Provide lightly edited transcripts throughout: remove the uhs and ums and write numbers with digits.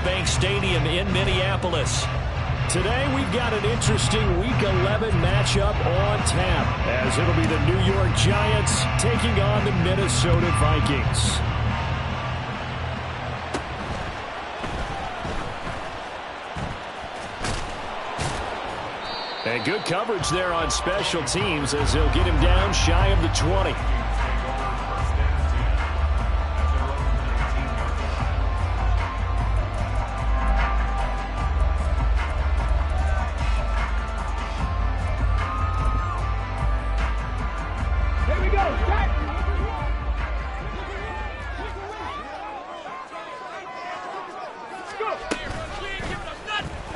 Bank Stadium in Minneapolis. Today we've got an interesting Week 11 matchup on tap, as it'll be the New York Giants taking on the Minnesota Vikings. And good coverage there on special teams as they'll get him down shy of the 20.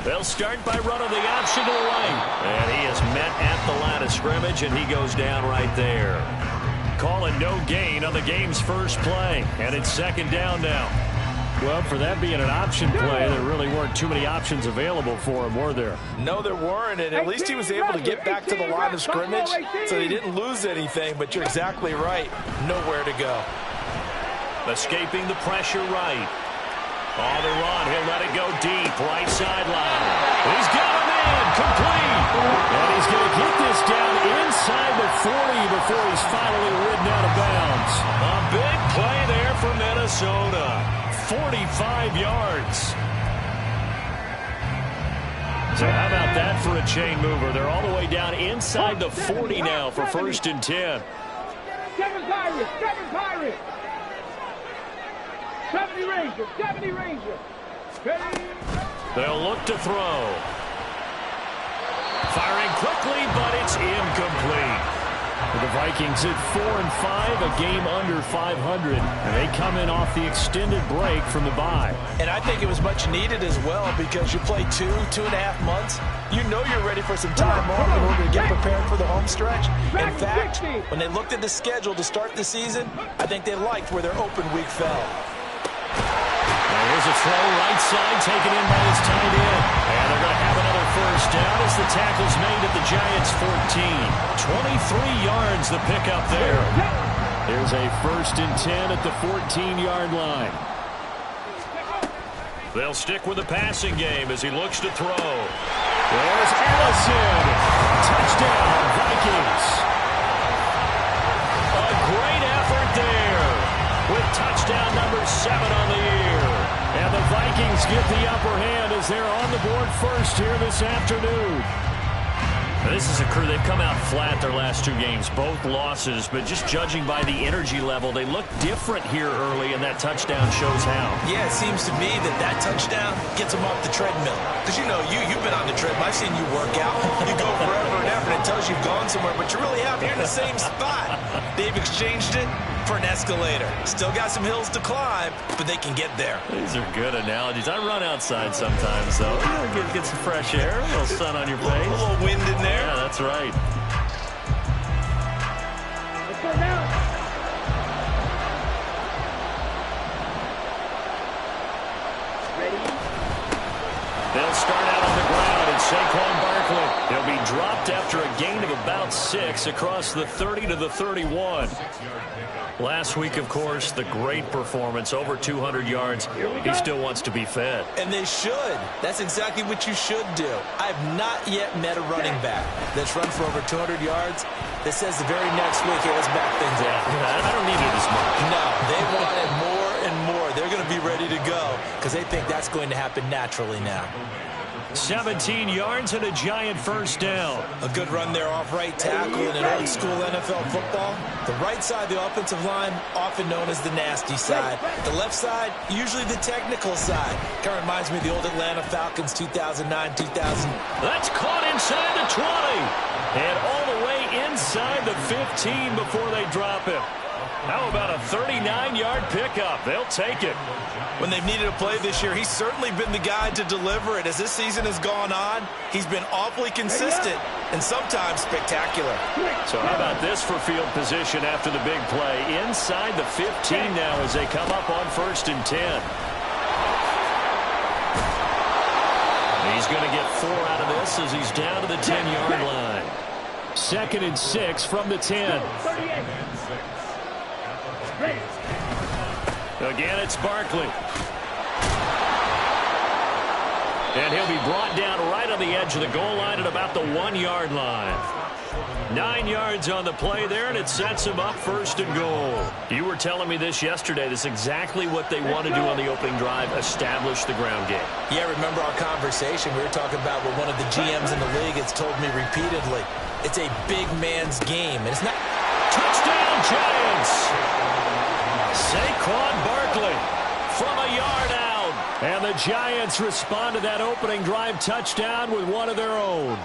They'll start by running the option to the right. And he is met at the line of scrimmage, and he goes down right there. Calling no gain on the game's first play. And it's second down now. Well, for that being an option play, there really weren't too many options available for him, were there? No, there weren't, and at least he was able to get back to the line of scrimmage, so he didn't lose anything, but you're exactly right. Nowhere to go. Escaping the pressure right. On the run, he'll let it go deep, right sideline. He's got him in, complete. And he's going to get this down inside the 40 before he's finally ridden out of bounds. A big play there for Minnesota. 45 yards. So how about that for a chain mover? They're all the way down inside the 40 now for 1st and 10. 70 Ranger. They'll look to throw. Firing quickly, but it's incomplete. The Vikings at 4-5, a game under 500, and they come in off the extended break from the bye. And I think it was much needed as well, because you play 2.5 months. You know you're ready for some time off in order to get prepared for the home stretch. In fact, when they looked at the schedule to start the season, I think they liked where their open week fell. Here's a throw right side taken in by his tight end. And they're going to have another first down as the tackle's made at the Giants' 14. 23 yards the pickup there. Here's a 1st and 10 at the 14-yard line. They'll stick with the passing game as he looks to throw. There's Allison. Touchdown, Vikings. A great effort there with touchdown number 7 on the year. And the Vikings get the upper hand as they're on the board first here this afternoon. This is a crew, they've come out flat their last 2 games, both losses, but just judging by the energy level, they look different here early, and that touchdown shows how. Yeah, it seems to me that touchdown gets them off the treadmill. Because, you know, you've been on the treadmill. I've seen you work out. You go forever and ever, and it tells you've gone somewhere, but you really haven't. You're in the same spot. They've exchanged it for an escalator. Still got some hills to climb, but they can get there. These are good analogies. I run outside sometimes, though. Get some fresh air, a little sun on your face. A little wind in there. Yeah, that's right. Let's go now. They'll start out on the ground, and Saquon Barkley, he'll be dropped after a gain of about 6 across the 30 to the 31. Last week, of course, the great performance, over 200 yards. He still wants to be fed. And they should. That's exactly what you should do. I've not yet met a running back that's run for over 200 yards that says the very next week, hey, let's back things up. I don't need it as much. No, they want it more and more. They're going to be ready to go because they think that's going to happen naturally now. 17 yards and a Giant first down. A good run there off right tackle in an old school NFL football. The right side of the offensive line, often known as the nasty side. The left side, usually the technical side. Kind of reminds me of the old Atlanta Falcons 2009, 2000. That's caught inside the 20. And all the way inside the 15 before they drop him. How about a 39-yard pickup? They'll take it. When they've needed a play this year, he's certainly been the guy to deliver it. As this season has gone on, he's been awfully consistent and sometimes spectacular. So how about this for field position after the big play? Inside the 15 now as they come up on 1st and 10. He's going to get 4 out of this as he's down to the 10-yard line. 2nd and 6 from the 10. Again, it's Barkley. And he'll be brought down right on the edge of the goal line at about the 1-yard line. 9 yards on the play there, and it sets him up first and goal. You were telling me this yesterday. This is exactly what they want to do on the opening drive, establish the ground game. Yeah, remember our conversation? We were talking about what one of the GMs in the league has told me repeatedly. It's a big man's game. And it's not... Touchdown, Giants! Saquon Barkley from a yard out. And the Giants respond to that opening drive touchdown with one of their own.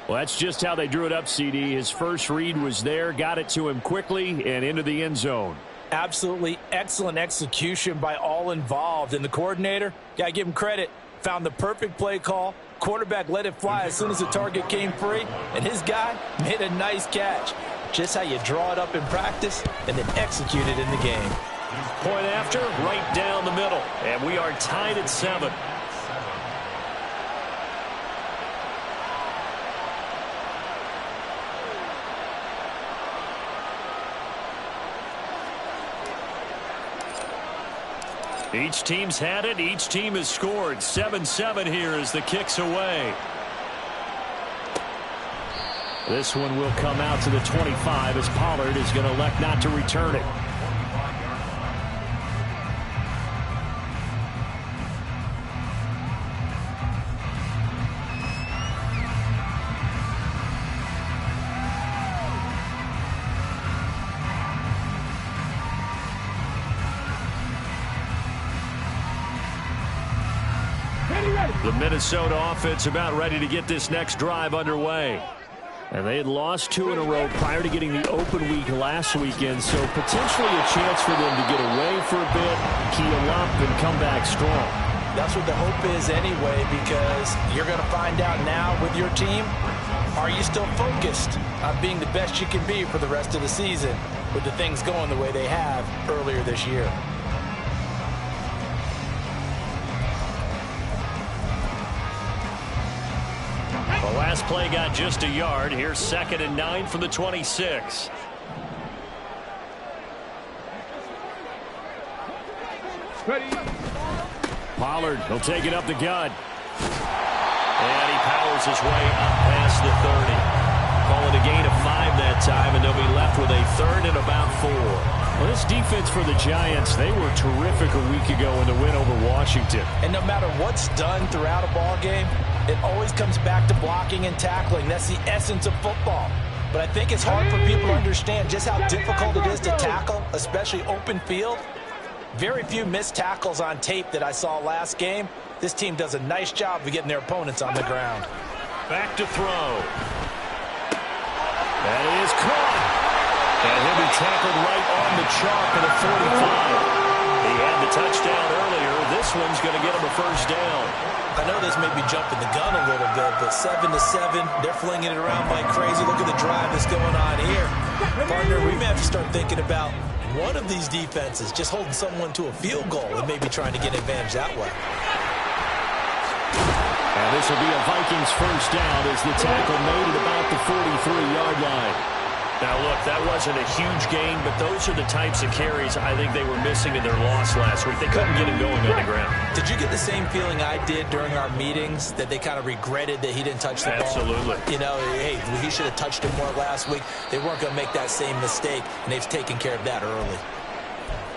Well, that's just how they drew it up, CD. His first read was there, got it to him quickly, and into the end zone. Absolutely excellent execution by all involved. And the coordinator, got to give him credit, found the perfect play call. Quarterback let it fly as soon as the target came free, and his guy made a nice catch. Just how you draw it up in practice and then execute it in the game. Point after, right down the middle. And we are tied at 7. Each team's had it. Each team has scored. 7-7 here as the kick's away. This one will come out to the 25 as Pollard is going to elect not to return it. The Minnesota offense about ready to get this next drive underway. And they had lost 2 in a row prior to getting the open week last weekend, so potentially a chance for them to get away for a bit, keel up, and come back strong. That's what the hope is anyway, because you're going to find out now with your team, are you still focused on being the best you can be for the rest of the season with the things going the way they have earlier this year? The last play got just a yard. Here's 2nd and 9 from the 26. Ready. Pollard, he'll take it up the gut. And he powers his way up past the 30. Call it a gain of 5 that time, and they'll be left with a 3rd and about 4. Well, this defense for the Giants, they were terrific a week ago in the win over Washington. And no matter what's done throughout a ball game, it always comes back to blocking and tackling. That's the essence of football. But I think it's hard for people to understand just how difficult it is to tackle, especially open field. Very few missed tackles on tape that I saw last game. This team does a nice job of getting their opponents on the ground. Back to throw. That is caught. And he'll be tackled right on the chalk at the 45. He had the touchdown earlier. This one's going to get him a first down. I know this may be jumping the gun a little bit, but 7-7, they're flinging it around like crazy. Look at the drive that's going on here. Partner, we may have to start thinking about one of these defenses just holding someone to a field goal and maybe trying to get advantage that way. And this will be a Vikings first down as the tackle made at about the 43-yard line. Now, look, that wasn't a huge gain, but those are the types of carries I think they were missing in their loss last week. They couldn't get him going on the ground. Did you get the same feeling I did during our meetings, that they kind of regretted that he didn't touch the ball? Absolutely. You know, hey, he should have touched it more last week. They weren't going to make that same mistake, and they've taken care of that early.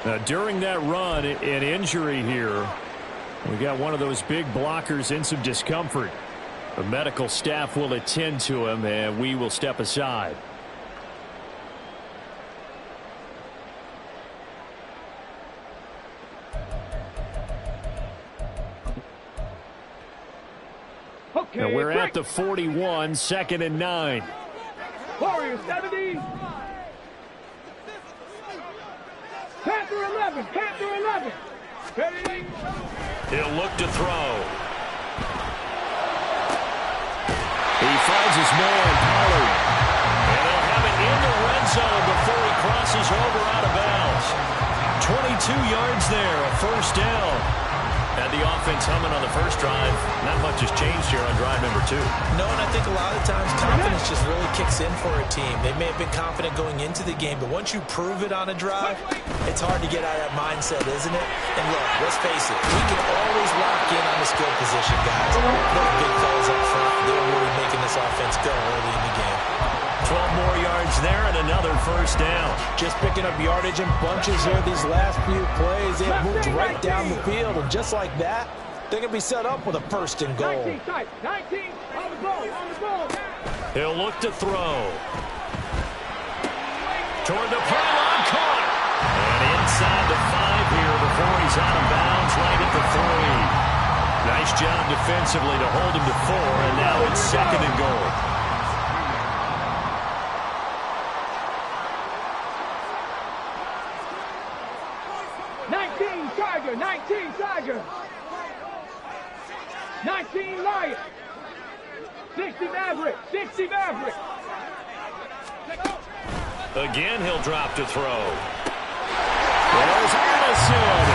Now, during that run, an injury here, we got one of those big blockers in some discomfort. The medical staff will attend to him, and we will step aside. Okay, Now we're quick. at the 41, 2nd and 9. Warriors 70. Panther 11. Panther 11. Ready. He'll look to throw. He finds his man, Pollard. And they'll have it in the red zone before he crosses over out of bounds. 22 yards there, a first down. Had the offense humming on the first drive. Not much has changed here on drive number 2. No, and I think a lot of times confidence just really kicks in for a team. They may have been confident going into the game, but once you prove it on a drive, it's hard to get out of that mindset, isn't it? And look, let's face it, we can always lock in on the skill position, guys. Those big fellas up front, they're really making this offense go early in the game. 12 more yards there and another first down. Just picking up yardage in bunches here these last few plays. They have moved right down the field, and just like that, they're going to be set up with a first and goal. 19 tight. 19 on the ball. On the ball. He'll look to throw. Toward the pylon, caught. And inside the 5 here before he's out of bounds right at the 3. Nice job defensively to hold him to 4, and now it's second and goal. Tiger, 19 Tiger, 19 Lion, 60 Maverick, 60 Maverick. Again, he'll drop to throw. There's Addison.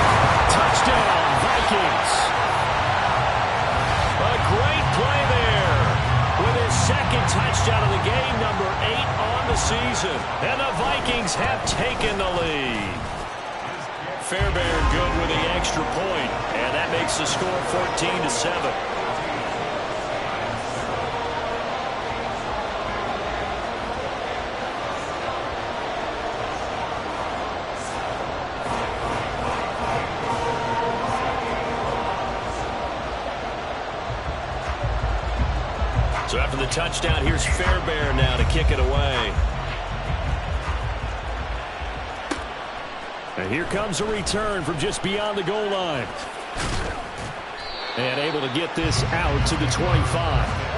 Touchdown, Vikings. A great play there with his second touchdown of the game, number 8 on the season. And the Vikings have taken the lead. Fairbairn good with the extra point, and that makes the score 14-7. So after the touchdown, here's Fairbairn now to kick it away. And here comes a return from just beyond the goal line. And able to get this out to the 25.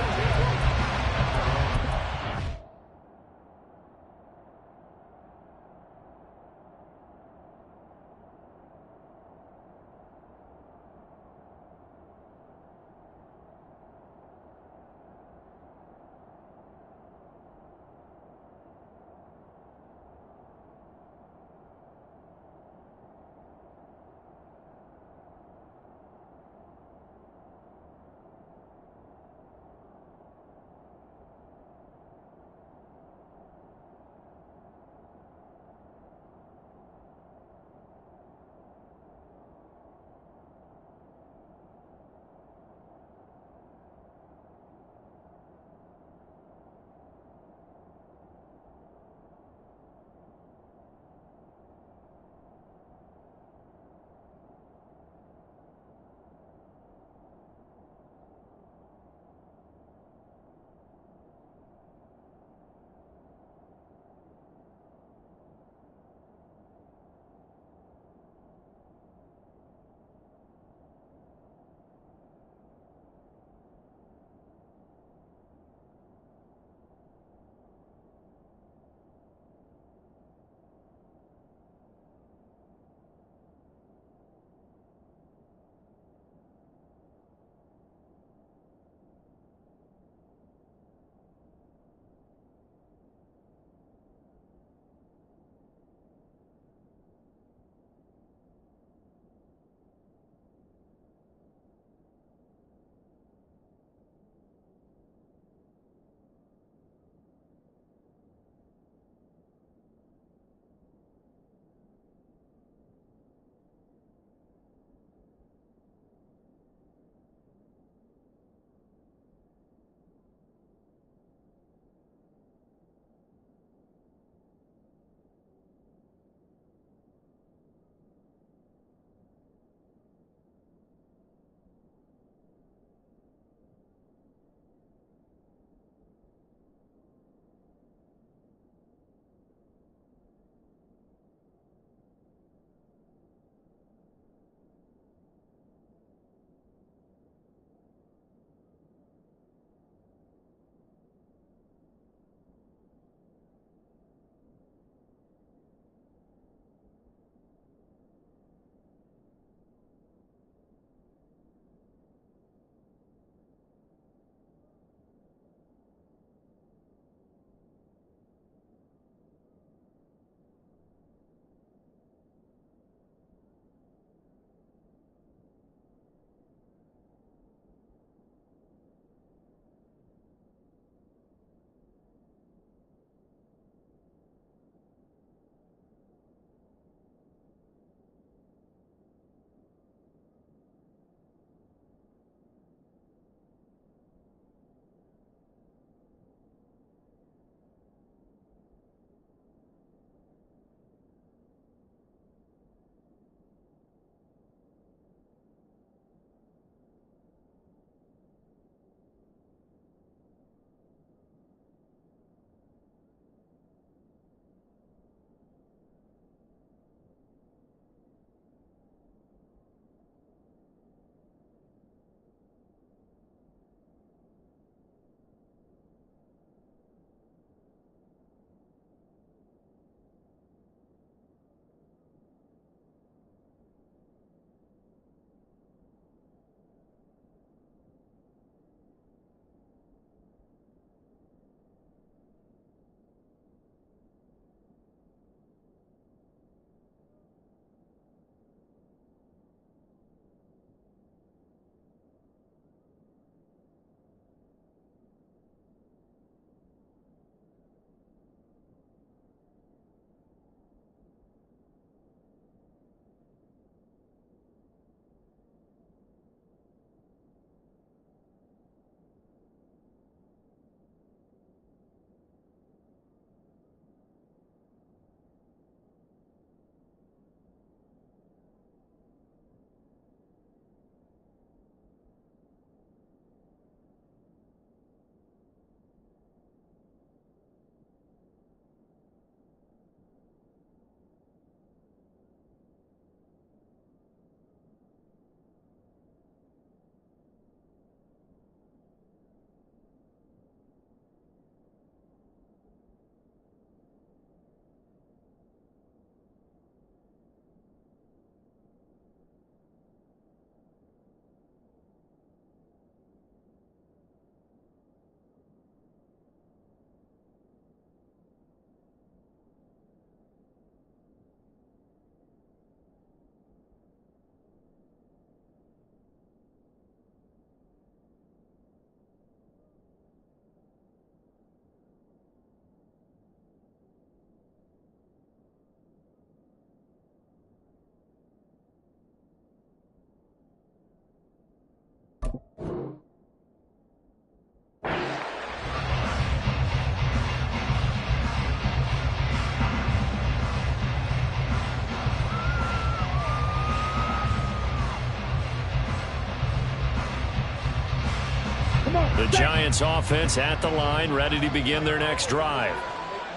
The Giants offense at the line, ready to begin their next drive.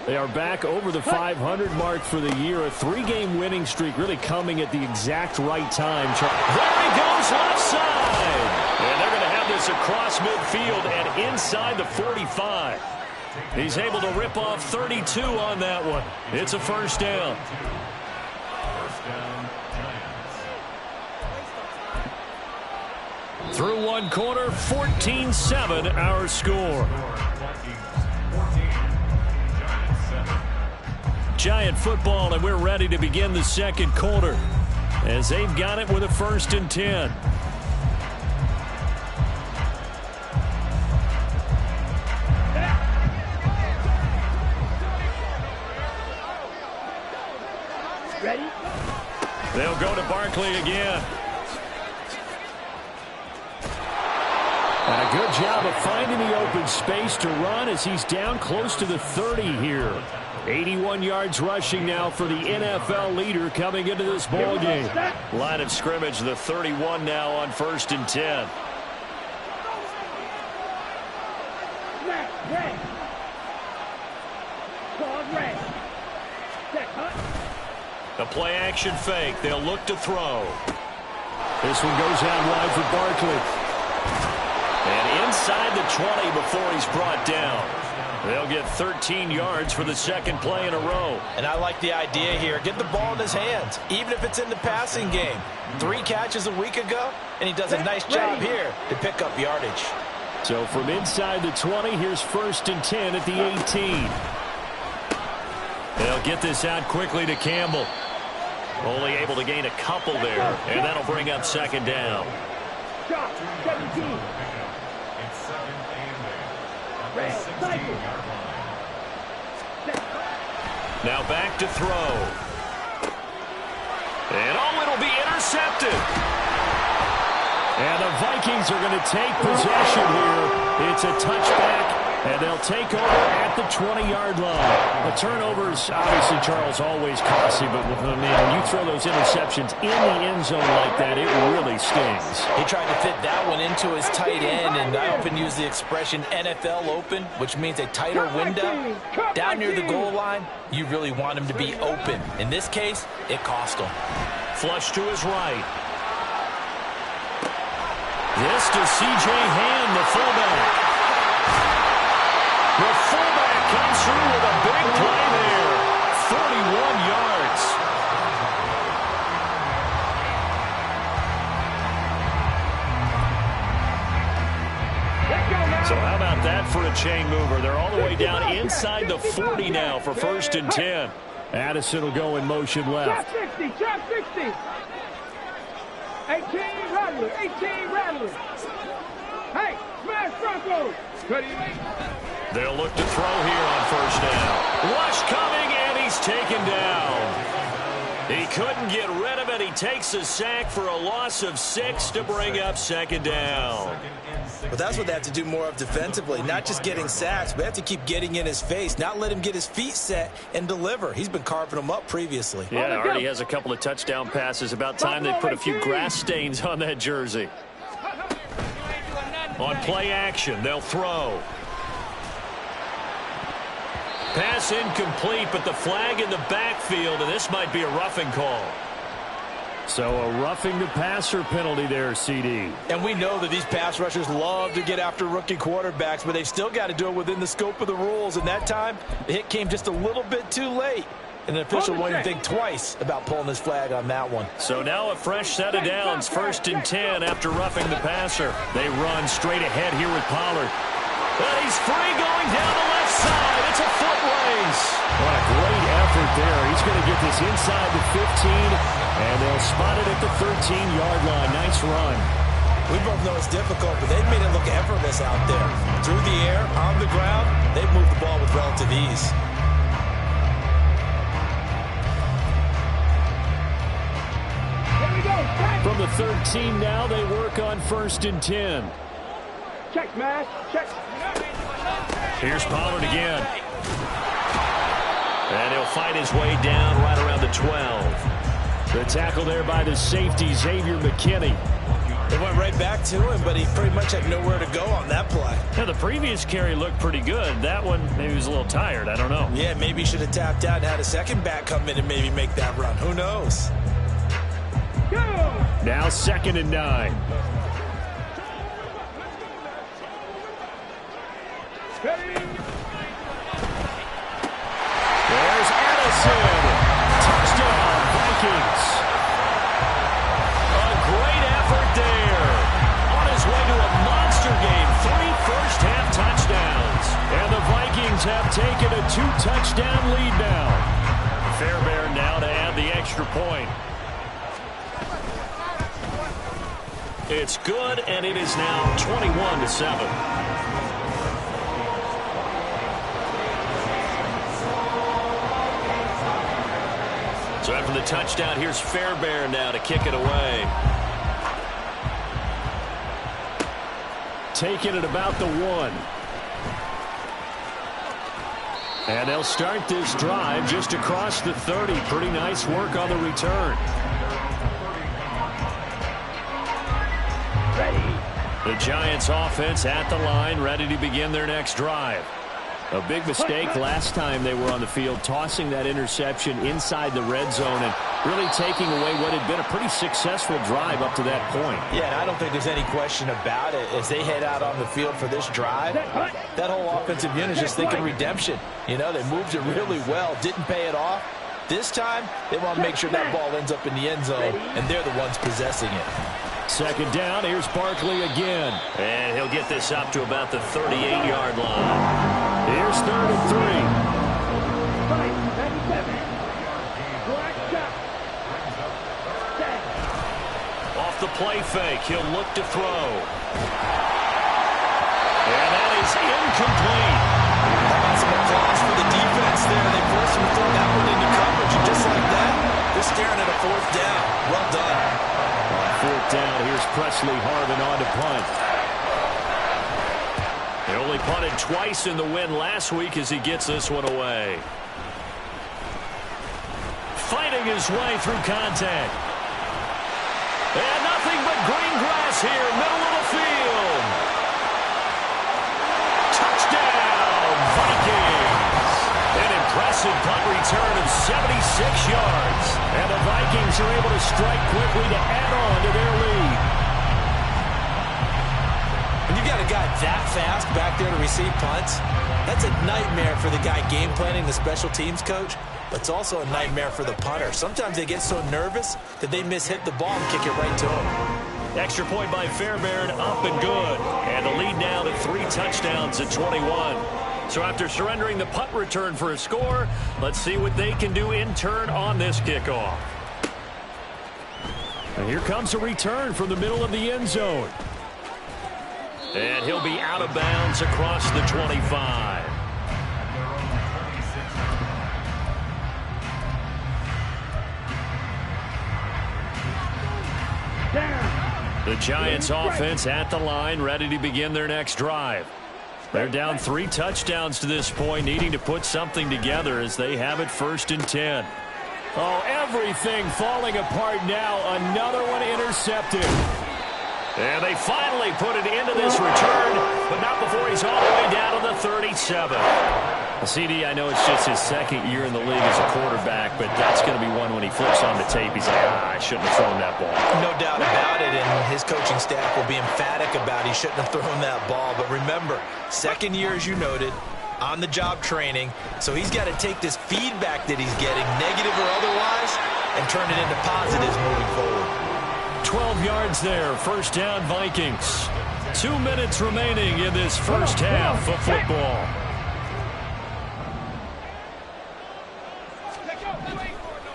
They are back over the 500 mark for the year. A 3-game winning streak really coming at the exact right time. There he goes left side. And they're going to have this across midfield and inside the 45. He's able to rip off 32 on that one. It's a first down. Through one quarter, 14-7 our score. Giant football, and we're ready to begin the second quarter as they've got it with a 1st and 10. Ready? They'll go to Barkley again. And a good job of finding the open space to run as he's down close to the 30 here. 81 yards rushing now for the NFL leader coming into this ball game. Line of scrimmage, the 31 now on 1st and 10. A play action fake. They'll look to throw. This one goes out wide for Barkley. And inside the 20 before he's brought down. They'll get 13 yards for the second play in a row. And I like the idea here. Get the ball in his hands, even if it's in the passing game. 3 catches a week ago, and he does a nice job here to pick up yardage. So from inside the 20, here's 1st and 10 at the 18. They'll get this out quickly to Campbell. Only able to gain a couple there, and that'll bring up 2nd down. Shot, 17. Now back to throw. And it'll be intercepted. And the Vikings are going to take possession here. It's a touchback, and they'll take over at the 20-yard line. The turnovers, obviously, Charles, always costly, but when you throw those interceptions in the end zone like that, it really stings. He tried to fit that one into his tight end, and I often use the expression NFL open, which means a tighter window. Down near the goal line, you really want him to be open. In this case, it cost him. Flush to his right. This to C.J. Hand, the fullback. The fullback comes through with a big play there. 41 yards. So how about that for a chain mover? They're all the way down inside the 40 now for 1st and 10. Addison will go in motion left. Trap 60, trap 60. 18 Rattler, 18 Rattler. Hey, smash Bronco. Ready? They'll look to throw here on 1st down. Rush coming, and he's taken down. He couldn't get rid of it. He takes a sack for a loss of 6 to bring up 2nd down. But that's what they have to do more of defensively, not just getting sacks. We have to keep getting in his face, not let him get his feet set and deliver. He's been carving them up previously. Yeah, already has a couple of touchdown passes. About time they put a few grass stains on that jersey. On play action, they'll throw. Pass incomplete, but the flag in the backfield, and this might be a roughing call. So a roughing the passer penalty there, CD. And we know that these pass rushers love to get after rookie quarterbacks, but they've still got to do it within the scope of the rules. And that time, the hit came just a little bit too late. And the official won't even think twice about pulling his flag on that one. So now a fresh set of downs, 1st and 10 after roughing the passer. They run straight ahead here with Pollard. And he's free going down the left side. It's a foot race. What a great effort there. He's going to get this inside the 15, and they'll spot it at the 13-yard line. Nice run. We both know it's difficult, but they've made it look effortless out there. Through the air, on the ground, they've moved the ball with relative ease. From the 13 now, they work on 1st and 10. Check, smash, check. Here's Pollard again. And he'll fight his way down right around the 12. The tackle there by the safety, Xavier McKinney. It went right back to him, but he pretty much had nowhere to go on that play. Yeah, the previous carry looked pretty good. That one, maybe he was a little tired. I don't know. Yeah, maybe he should have tapped out and had a second back come in and maybe make that run. Who knows? Go! Now 2nd and 9. Ready? There's Addison. Touchdown, Vikings. A great effort there. On his way to a monster game. 3 first-half touchdowns. And the Vikings have taken a 2-touchdown lead now. Fairbairn now to add the extra point. It's good, and it is now 21-7. So after the touchdown, here's Fairbairn now to kick it away. Taking it about the 1. And they'll start this drive just across the 30. Pretty nice work on the return. The Giants offense at the line, ready to begin their next drive. A big mistake last time they were on the field, tossing that interception inside the red zone and really taking away what had been a pretty successful drive up to that point. Yeah, and I don't think there's any question about it. As they head out on the field for this drive, that whole offensive unit is just thinking redemption. You know, they moved it really well, didn't pay it off. This time, they want to make sure that ball ends up in the end zone, and they're the ones possessing it. 2nd down, here's Barkley again. And he'll get this up to about the 38-yard line. Here's 3rd and 3. Off the play fake, he'll look to throw. And that is incomplete. Some applause for the defense there. They forced him to throw that one into coverage, and just like that, they're staring at a 4th down. Well done. On 4th down, here's Presley Harvin on to punt. They only punted twice in the win last week as he gets this one away. Fighting his way through contact. And nothing but green grass here, middle of the field. Touchdown, Vikings. An impressive punt return of 76 yards. And the Vikings are able to strike quickly to add on to their lead. When you got a guy that fast back there to receive punts, that's a nightmare for the guy game planning, the special teams coach, but it's also a nightmare for the punter. Sometimes they get so nervous that they mishit the ball and kick it right to him. Extra point by Fairbairn, up and good. And the lead now to 3 touchdowns at 21. So after surrendering the punt return for a score, let's see what they can do in turn on this kickoff. And here comes a return from the middle of the end zone. And he'll be out of bounds across the 25. The Giants offense at the line, ready to begin their next drive. They're down 3 touchdowns to this point, needing to put something together as they have it 1st and 10. Oh, everything falling apart now. Another one intercepted. And they finally put it into this return, but not before he's all the way down to the 37. CD, I know it's just his 2nd year in the league as a quarterback, but that's going to be one when he flips on the tape. He's like, I shouldn't have thrown that ball. No doubt about it, and his coaching staff will be emphatic about he shouldn't have thrown that ball. But remember, 2nd year, as you noted, on-the-job training, so he's got to take this feedback that he's getting, negative or otherwise, and turn it into positives moving forward. 12 yards there, 1st down Vikings. 2 minutes remaining in this first half of football.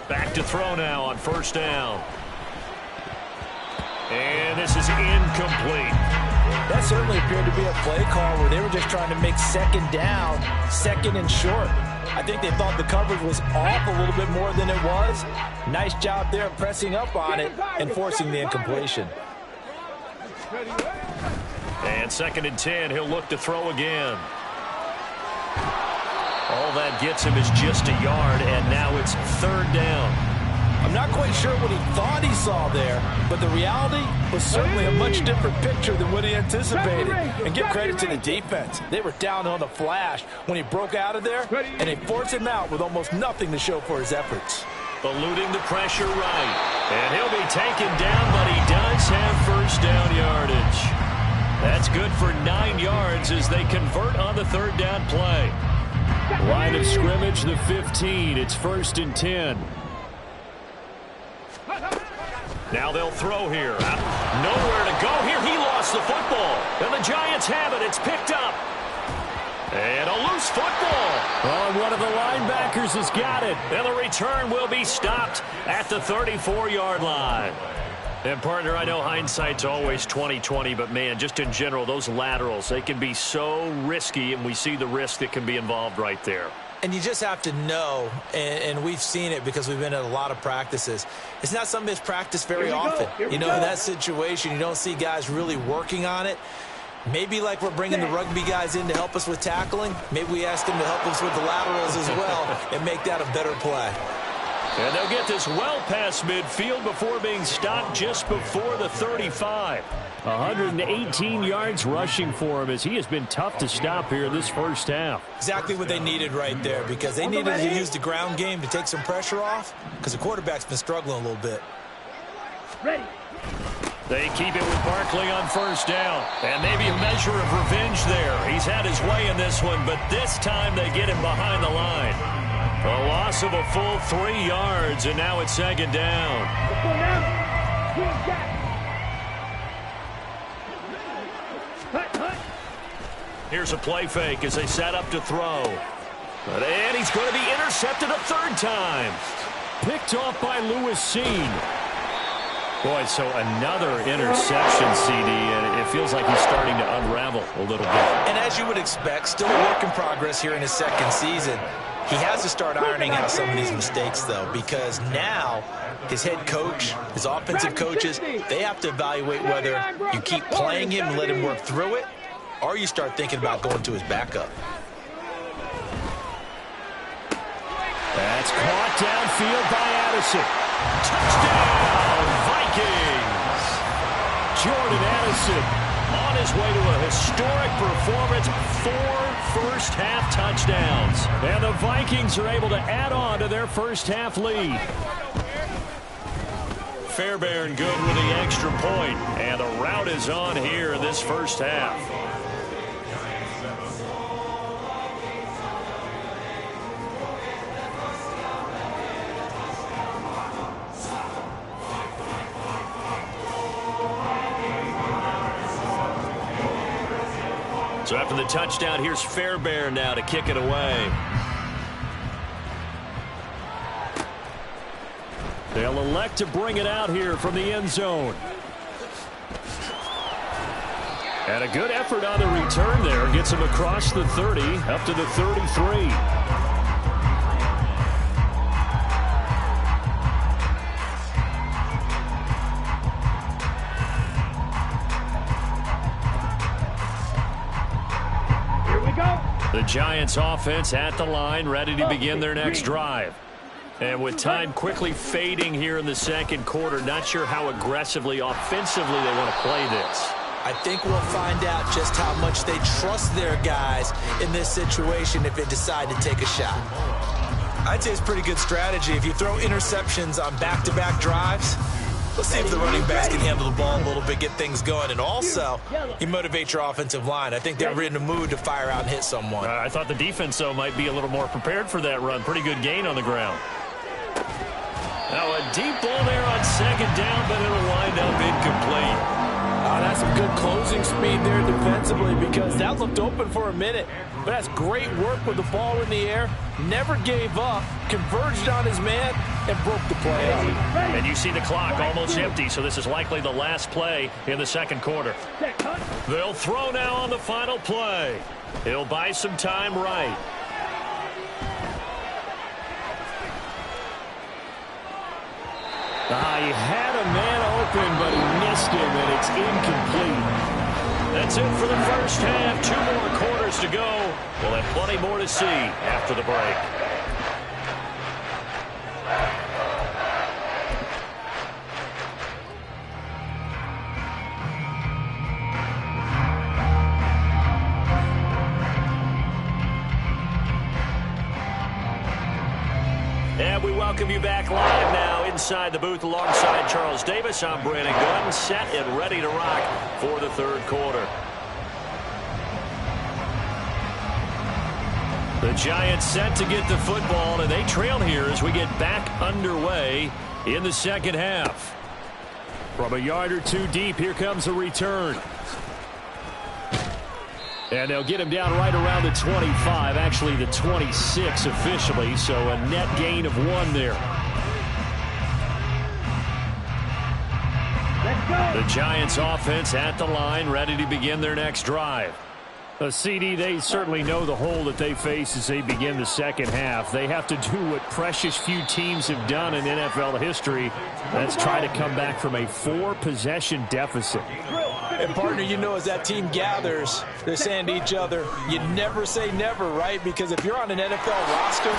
Back to throw now on 1st down. And this is incomplete. That certainly appeared to be a play call where they were just trying to make 2nd down, 2nd and short. I think they thought the coverage was off a little bit more than it was. Nice job there pressing up on it and forcing the incompletion. And 2nd and 10, he'll look to throw again. All that gets him is just a yard, and now it's 3rd down. I'm not quite sure what he thought he saw there, but the reality was certainly a much different picture than what he anticipated. And give credit to the defense. They were down on the flash when he broke out of there, and they forced him out with almost nothing to show for his efforts. Eluding the pressure right. And he'll be taken down, but he does have first down yardage. That's good for 9 yards as they convert on the third down play. Line of scrimmage, the 15. It's 1st and 10. Now they'll throw here. Nowhere to go here. He lost the football. And the Giants have it. It's picked up. And a loose football. Oh, and one of the linebackers has got it. And the return will be stopped at the 34-yard line. And, partner, I know hindsight's always 20/20, but, man, just in general, those laterals, they can be so risky, and we see the risk that can be involved right there. And you just have to know, and we've seen it because we've been at a lot of practices, it's not something that's practiced very often. You know, in that situation, you don't see guys really working on it. Maybe like we're bringing the rugby guys in to help us with tackling, maybe we ask them to help us with the laterals as well and make that a better play. And they'll get this well past midfield before being stopped just before the 35. 118 yards rushing for him as he has been tough to stop here this first half. Exactly what they needed right there because they needed to use the ground game to take some pressure off because the quarterback's been struggling a little bit. Ready. They keep it with Barkley on first down. And maybe a measure of revenge there. He's had his way in this one, but this time they get him behind the line. A loss of a full 3 yards, and now it's 2nd down. Here's a play fake as they set up to throw. And he's going to be intercepted a 3rd time. Picked off by Lewis Cine. Boy, so another interception, CD, and it feels like he's starting to unravel a little bit. And as you would expect, still a work in progress here in his 2nd season. He has to start ironing out some of these mistakes, though, because now his head coach, his offensive coaches, they have to evaluate whether you keep playing him and let him work through it, or you start thinking about going to his backup. That's caught downfield by Addison. Touchdown, Vikings! Jordan Addison on his way to a historic performance, 4 first-half touchdowns. And the Vikings are able to add on to their first-half lead. Fairbairn good with the extra point, and the route is on here in this first half. So after the touchdown, here's Fairbairn now to kick it away. They'll elect to bring it out here from the end zone. And a good effort on the return there. Gets him across the 30, up to the 33. The Giants offense at the line, ready to begin their next drive. And with time quickly fading here in the 2nd quarter, not sure how aggressively, offensively they want to play this. I think we'll find out just how much they trust their guys in this situation if they decide to take a shot. I'd say it's pretty good strategy. If you throw interceptions on back-to-back drives, let's see if the running backs can handle the ball a little bit, get things going. And also, you motivate your offensive line. I think they're in the mood to fire out and hit someone. I thought the defense, though, might be a little more prepared for that run. Pretty good gain on the ground. Now a deep ball there on 2nd down, but it'll wind up incomplete. That's some good closing speed there defensively because that looked open for a minute. But that's great work with the ball in the air. Never gave up, converged on his man, and broke the play up. And you see the clock almost empty, so this is likely the last play in the 2nd quarter. They'll throw now on the final play. He'll buy some time right. He had a man open, but he missed him, and it's incomplete. That's it for the first half. 2 more quarters to go. We'll have plenty more to see after the break. welcome you back live now inside the booth alongside Charles Davis. I'm Brandon Gunn, set and ready to rock for the third quarter. The Giants set to get the football, and they trail here as we get back underway in the second half. From a yard or two deep, here comes a return. And they'll get him down right around the 25, actually the 26 officially, so a net gain of 1 there. The Giants offense at the line, ready to begin their next drive. CD, they certainly know the hole that they face as they begin the second half. They have to do what precious few teams have done in NFL history. That's try to come back from a 4-possession deficit. And, partner, you know, as that team gathers, they're saying to each other, you never say never, right? Because if you're on an NFL roster,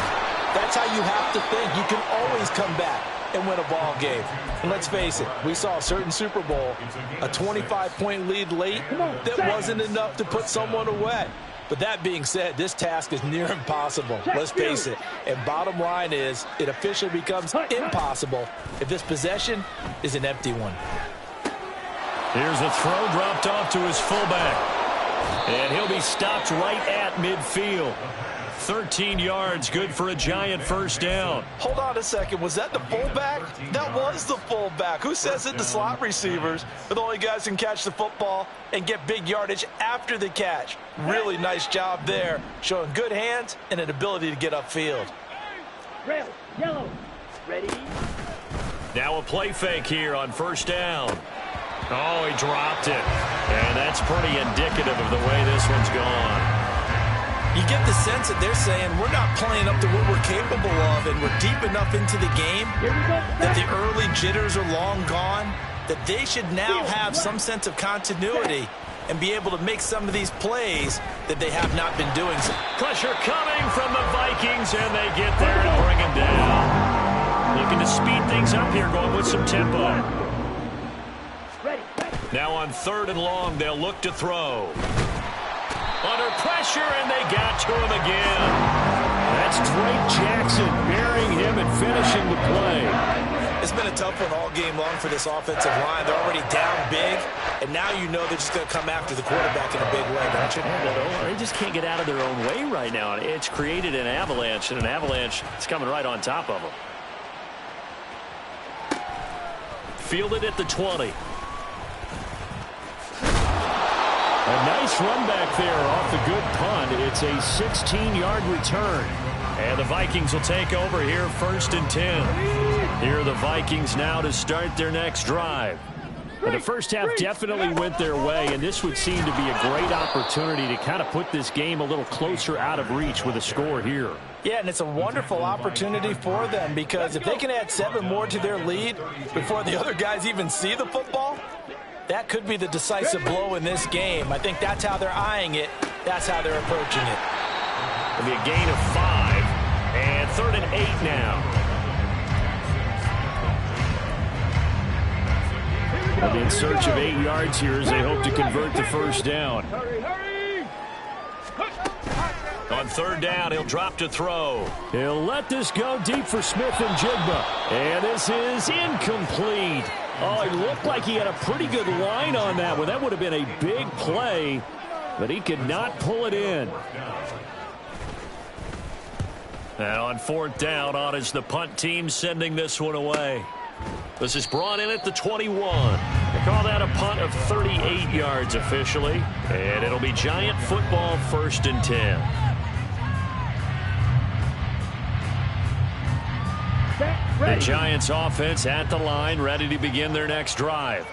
that's how you have to think. You can always come back and win a ball game. And let's face it, we saw a certain Super Bowl, a 25-point lead late that wasn't enough to put someone away. But that being said, this task is near impossible. Let's face it. And bottom line is, it officially becomes impossible if this possession is an empty one. Here's a throw dropped off to his fullback. And he'll be stopped right at midfield. 13 yards, good for a Giant first down. Hold on a second. Was that the fullback? That was the fullback. Who says it? The slot receivers are the only guys who can catch the football and get big yardage after the catch. Really nice job there, showing good hands and an ability to get upfield. Red, yellow, ready. Now a play fake here on first down. Oh, he dropped it. And that's pretty indicative of the way this one's gone. You get the sense that they're saying we're not playing up to what we're capable of, and we're deep enough into the game that the early jitters are long gone, that they should now have some sense of continuity and be able to make some of these plays that they have not been doing. Pressure coming from the Vikings, and they get there to bring him down. Looking to speed things up here, going with some tempo. Now on 3rd and long, they'll look to throw. Under pressure, and they got to him again. That's Drake Jackson burying him and finishing the play. It's been a tough one all game long for this offensive line. They're already down big, and now you know they're just going to come after the quarterback in a big way, don't you? They just can't get out of their own way right now. It's created an avalanche, and an avalanche is coming right on top of them. Fielded at the 20. A nice run back there off the good punt. It's a 16-yard return. And the Vikings will take over here 1st and 10. Here are the Vikings now to start their next drive. And the first half definitely went their way, and this would seem to be a great opportunity to kind of put this game a little closer out of reach with a score here. Yeah, and it's a wonderful opportunity for them, because if they can add 7 more to their lead before the other guys even see the football, that could be the decisive blow in this game. I think that's how they're eyeing it. That's how they're approaching it. It'll be a gain of 5, and 3rd and 8 now. They'll be in search of 8 yards here as they hope to convert the first down. On 3rd down, he'll drop to throw. He'll let this go deep for Smith and Jigba. And this is incomplete. Oh, it looked like he had a pretty good line on that one. That would have been a big play, but he could not pull it in. And on 4th down, on is the punt team sending this one away. This is brought in at the 21. They call that a punt of 38 yards officially. And it'll be Giant football 1st and 10. The Giants offense at the line, ready to begin their next drive.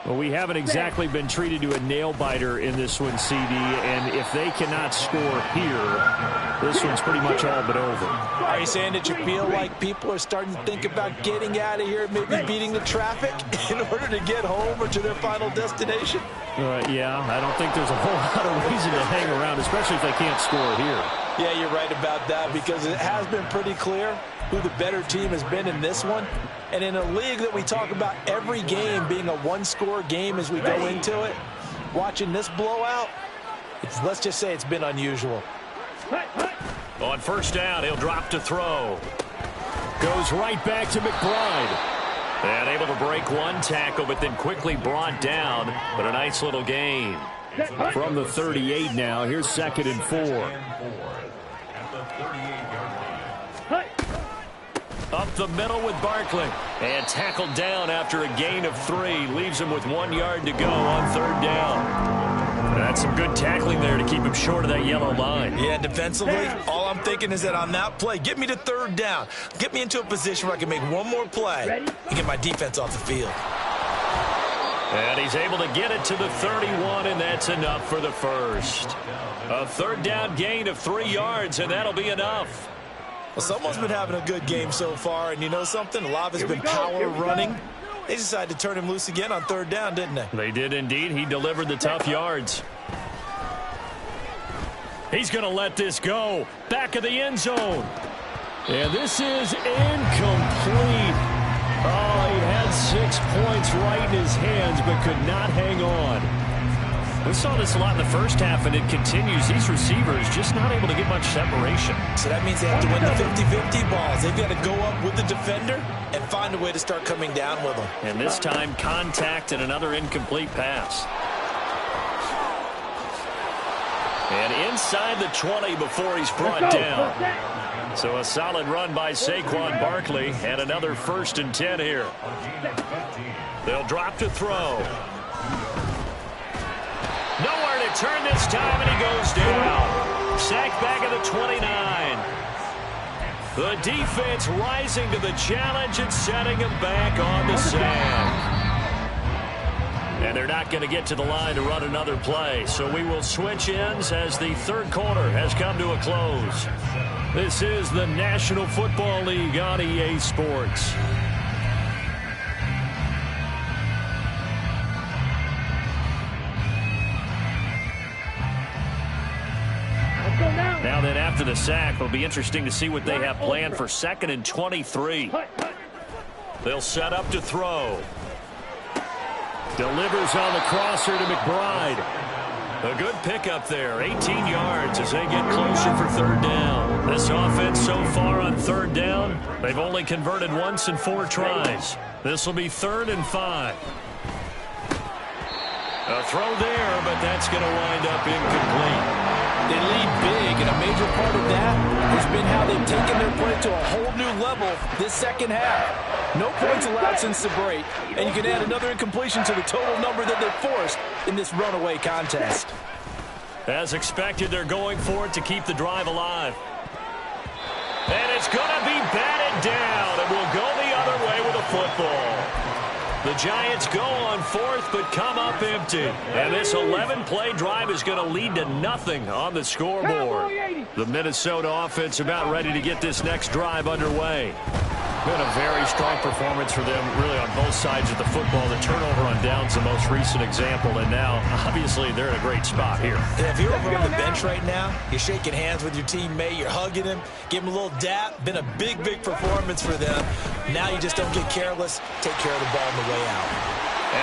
Well, we haven't exactly been treated to a nail-biter in this one, CD, and if they cannot score here, this one's pretty much all but over. Are you saying that you feel like people are starting to think about getting out of here, maybe beating the traffic in order to get home or to their final destination? Yeah, I don't think there's a whole lot of reason to hang around, especially if they can't score here. Yeah, you're right about that, because it has been pretty clear who the better team has been in this one. And in a league that we talk about every game being a one-score game as we go into it, watching this blowout, let's just say it's been unusual. On 1st down, he'll drop to throw. Goes right back to McBride. And able to break one tackle, but then quickly brought down. But a nice little gain. From the 38 now, here's 2nd and 4. Up the middle with Barkley. And tackled down after a gain of 3. Leaves him with 1 yard to go on 3rd down. That's some good tackling there to keep him short of that yellow line. Yeah, defensively, all I'm thinking is that on that play, get me to 3rd down. Get me into a position where I can make one more play and get my defense off the field. And he's able to get it to the 31, and that's enough for the first. A 3rd down gain of 3 yards, and that'll be enough. Well, someone's been having a good game so far, and you know something? A lot of it's been power running. They decided to turn him loose again on 3rd down, didn't they? They did indeed. He delivered the tough yards. He's going to let this go. Back of the end zone. And this is incomplete. Oh, he had 6 points right in his hands, but could not hang on. We saw this a lot in the first half, and it continues. These receivers just not able to get much separation. So that means they have to win the 50-50 balls. They've got to go up with the defender and find a way to start coming down with them. And this time, contact and another incomplete pass. And inside the 20 before he's brought down. So a solid run by Saquon Barkley, and another 1st and 10 here. They'll drop to throw. Nowhere to turn this time, and he goes down. Sacked back at the 29. The defense rising to the challenge and setting him back on the sand. And they're not going to get to the line to run another play. So we will switch ends as the 3rd quarter has come to a close. This is the National Football League on EA Sports. Now then, after the sack, it'll be interesting to see what they have planned for 2nd and 23. They'll set up to throw. Delivers on the crosser to McBride. A good pickup there, 18 yards as they get closer for 3rd down. This offense so far on 3rd down, they've only converted once in 4 tries. This will be 3rd and 5. A throw there, but that's going to wind up incomplete. They lead big, and a major part of that has been how they've taken their play to a whole new level this 2nd half. No points allowed since the break, and you can add another incompletion to the total number that they've forced in this runaway contest. As expected, they're going for it to keep the drive alive. And it's going to be batted down, and we'll go the other way with a football. The Giants go on 4th, but come up empty. And this 11-play drive is going to lead to nothing on the scoreboard. The Minnesota offense about ready to get this next drive underway. Been a very strong performance for them, really, on both sides of the football. The turnover on downs the most recent example, and now, obviously, they're in a great spot here. Yeah, if you're over on the bench right now, you're shaking hands with your teammate, you're hugging him, give him a little dap. Been a big, big performance for them. Now you just don't get careless. Take care of the ball on the way out.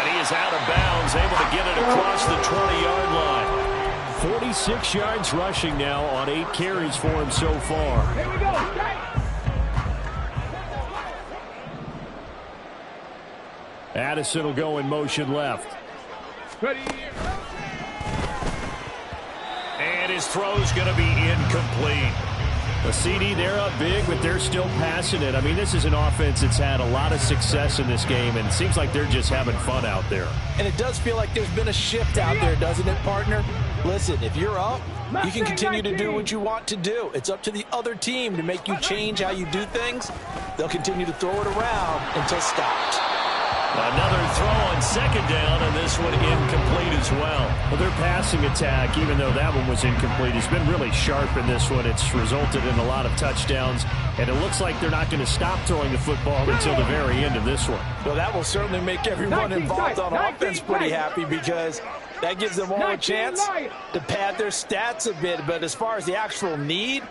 And he is out of bounds, able to get it across the 20-yard line. 46 yards rushing now on 8 carries for him so far. Here we go. Addison will go in motion left. And his throw's going to be incomplete. The CD, they're up big, but they're still passing it. I mean, this is an offense that's had a lot of success in this game, and it seems like they're just having fun out there. And it does feel like there's been a shift out there, doesn't it, partner? Listen, if you're up, you can continue to do what you want to do. It's up to the other team to make you change how you do things. They'll continue to throw it around until stopped. Another throw on 2nd down, and this one incomplete as well. Well, their passing attack, even though that one was incomplete, has been really sharp in this one. It's resulted in a lot of touchdowns, and it looks like they're not going to stop throwing the football until the very end of this one. Well, that will certainly make everyone involved on offense pretty happy, because that gives them all a chance to pad their stats a bit. But as far as the actual need,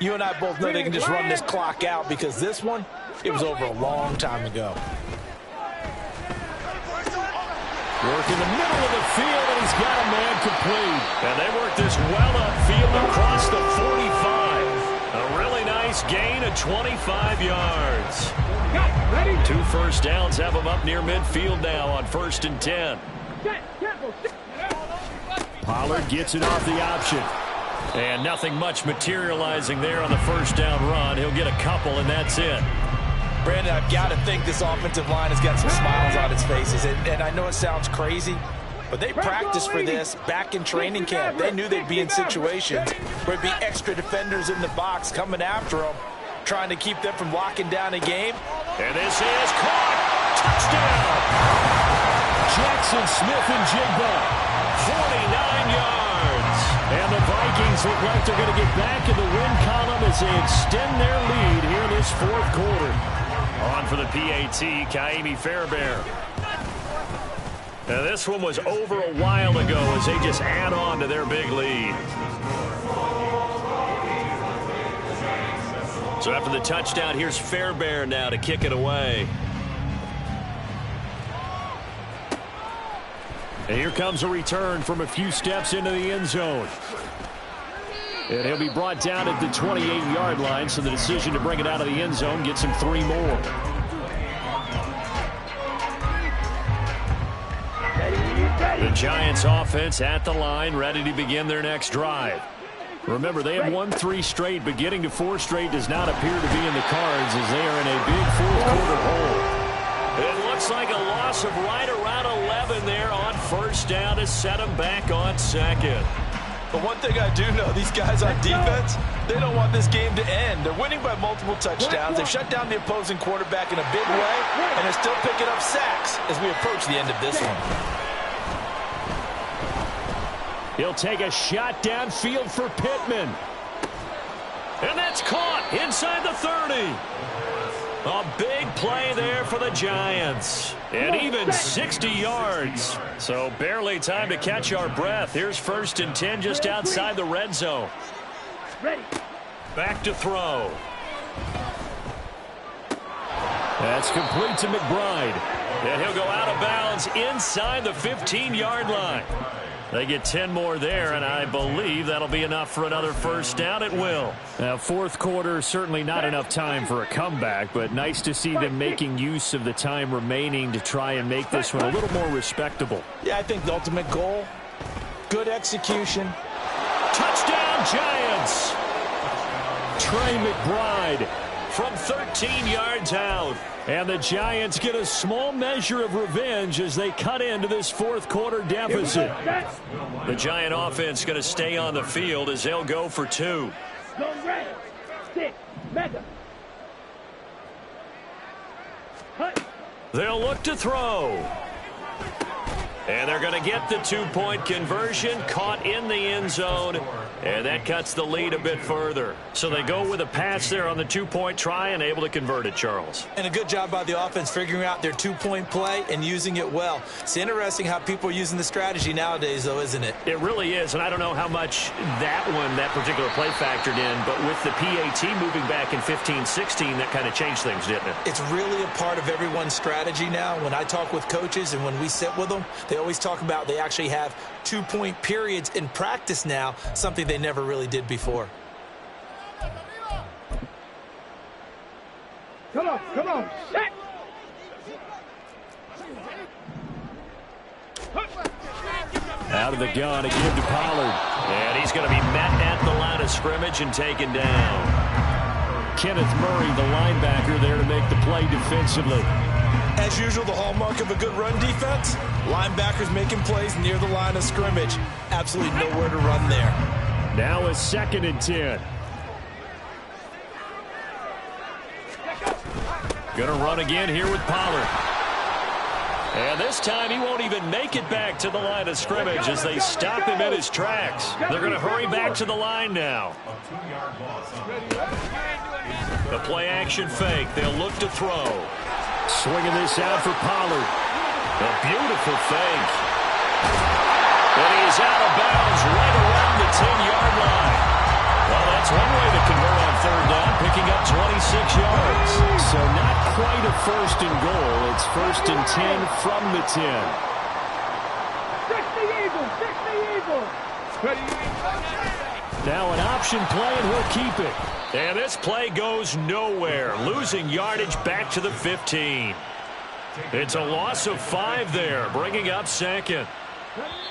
you and I both know they can just run this clock out, because this one, it was over a long time ago. Work in the middle of the field, and he's got a man complete. And they work this well upfield across the 45. A really nice gain of 25 yards. Ready? 2 first downs have him up near midfield now on 1st and 10. Pollard gets it off the option. And nothing much materializing there on the 1st down run. He'll get a couple, and that's it. Brandon, I've got to think this offensive line has got some smiles on its faces. And I know it sounds crazy, but they practiced for this back in training camp. They knew they'd be in situations where there'd be extra defenders in the box coming after them, trying to keep them from locking down a game. And this is caught. Touchdown. Jackson Smith-Njigba, 49 yards. And the Vikings look like they're going to get back in the win column as they extend their lead here in this 4th quarter. On for the PAT, Ka'imi Fairbairn. Now this one was over a while ago as they just add on to their big lead. So after the touchdown, here's Fairbairn now to kick it away. And here comes a return from a few steps into the end zone. And he'll be brought down at the 28-yard line, so the decision to bring it out of the end zone gets him 3 more. The Giants offense at the line, ready to begin their next drive. Remember, they have won 3 straight, but getting to 4 straight does not appear to be in the cards as they are in a big 4th quarter hole. It looks like a loss of right around 11 there on 1st down to set them back on 2nd. But one thing I do know, these guys on defense, they don't want this game to end. They're winning by multiple touchdowns. They've shut down the opposing quarterback in a big way, and they're still picking up sacks as we approach the end of this one. He'll take a shot downfield for Pittman. And that's caught inside the 30. A big play there for the Giants. And even 60 yards. So barely time to catch our breath. Here's 1st and 10 just outside the red zone. Back to throw. That's complete to McBride. And he'll go out of bounds inside the 15-yard line. They get 10 more there, and I believe that'll be enough for another 1st down. It will. Now, 4th quarter, certainly not enough time for a comeback, but nice to see them making use of the time remaining to try and make this one a little more respectable. Yeah, I think the ultimate goal, good execution. Touchdown, Giants! Trey McBride from 13 yards out. And the Giants get a small measure of revenge as they cut into this 4th quarter deficit. The Giant offense going to stay on the field as they'll go for 2. They'll look to throw. And they're going to get the 2-point conversion, caught in the end zone, and that cuts the lead a bit further. So they go with a pass there on the 2-point try and able to convert it, Charles. And a good job by the offense figuring out their 2-point play and using it well. It's interesting how people are using the strategy nowadays, though, isn't it? It really is, and I don't know how much that particular play factored in, but with the PAT moving back in 15-16, that kind of changed things, didn't it? It's really a part of everyone's strategy now. When I talk with coaches and when we sit with them, they always talk about they actually have 2-point periods in practice now, something they never really did before. Come on, set. Out of the gun to give to Pollard. And he's going to be met at the line of scrimmage and taken down. Kenneth Murray, the linebacker, there to make the play defensively. As usual, the hallmark of a good run defense, linebackers making plays near the line of scrimmage. Absolutely nowhere to run there. Now a 2nd and 10. Going to run again here with Pollard. And this time he won't even make it back to the line of scrimmage as they stop him in his tracks. They're going to hurry back to the line now. The play action fake. They'll look to throw. Swinging this out for Pollard. A beautiful fake. And he's out of bounds right around the 10-yard line. Well, that's one way to convert on 3rd down, picking up 26 yards. So not quite a 1st and goal. It's 1st and 10 from the 10. 60 Eagles. Now an option play, and he'll keep it. And this play goes nowhere, losing yardage back to the 15. It's a loss of 5 there, bringing up second.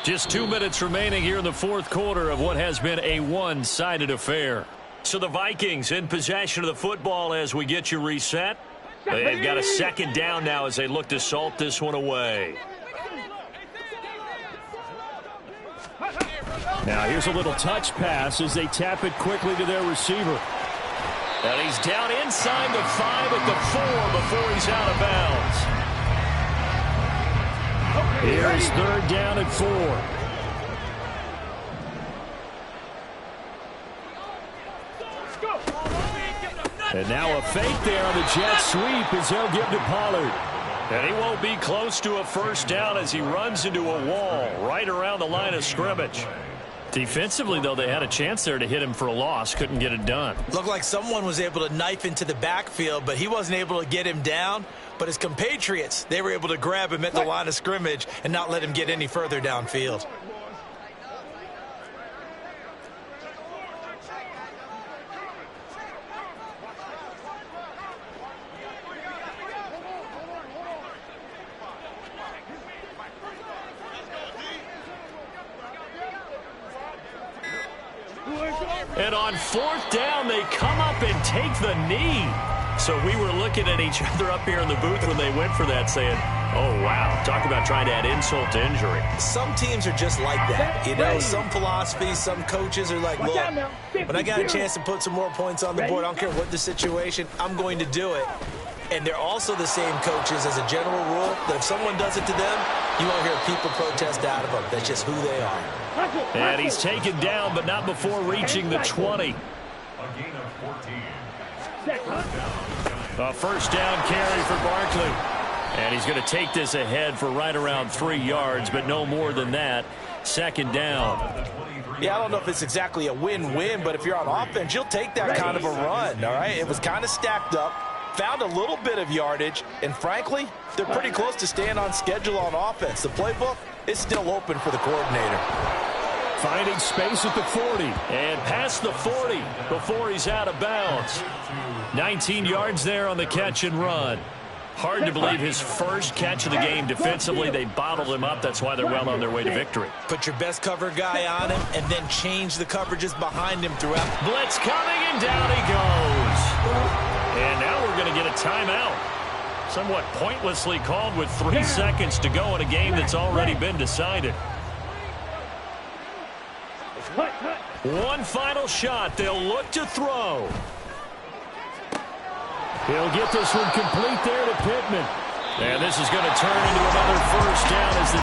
Just 2 minutes remaining here in the fourth quarter of what has been a one-sided affair. So the Vikings in possession of the football as we get you reset. They've got a second down now as they look to salt this one away. Now here's a little touch pass as they tap it quickly to their receiver. And he's down inside the 5 at the 4 before he's out of bounds. Here's third down at 4. And now a fake there on the jet sweep as they'll give to Pollard. And he won't be close to a first down as he runs into a wall right around the line of scrimmage. Defensively, though, they had a chance there to hit him for a loss. Couldn't get it done. Looked like someone was able to knife into the backfield, but he wasn't able to get him down. But his compatriots, they were able to grab him at the line of scrimmage and not let him get any further downfield. And on fourth down, they come up and take the knee. So we were looking at each other up here in the booth when they went for that saying, oh, wow, talk about trying to add insult to injury. Some teams are just like that. You know, some philosophies, some coaches are like, look, when I got a chance to put some more points on the board, I don't care what the situation, I'm going to do it. And they're also the same coaches as a general rule that if someone does it to them, you won't hear people protest out of them. That's just who they are. And he's taken down, but not before reaching the 20. A first down carry for Barkley. And he's going to take this ahead for right around 3 yards, but no more than that. Second down. Yeah, I don't know if it's exactly a win-win, but if you're on offense, you'll take that kind of a run, all right? It was kind of stacked up, found a little bit of yardage, and frankly, they're pretty close to staying on schedule on offense. The playbook is still open for the coordinator. Finding space at the 40 and past the 40 before he's out of bounds. 19 yards there on the catch and run. Hard to believe his first catch of the game defensively. They bottled him up. That's why they're well on their way to victory. Put your best cover guy on him and then change the coverages behind him throughout. Blitz coming and down he goes. And now we're going to get a timeout. Somewhat pointlessly called with 3 seconds to go in a game that's already been decided. One final shot. They'll look to throw. He'll get this one complete there to Pittman. And this is going to turn into another first down as the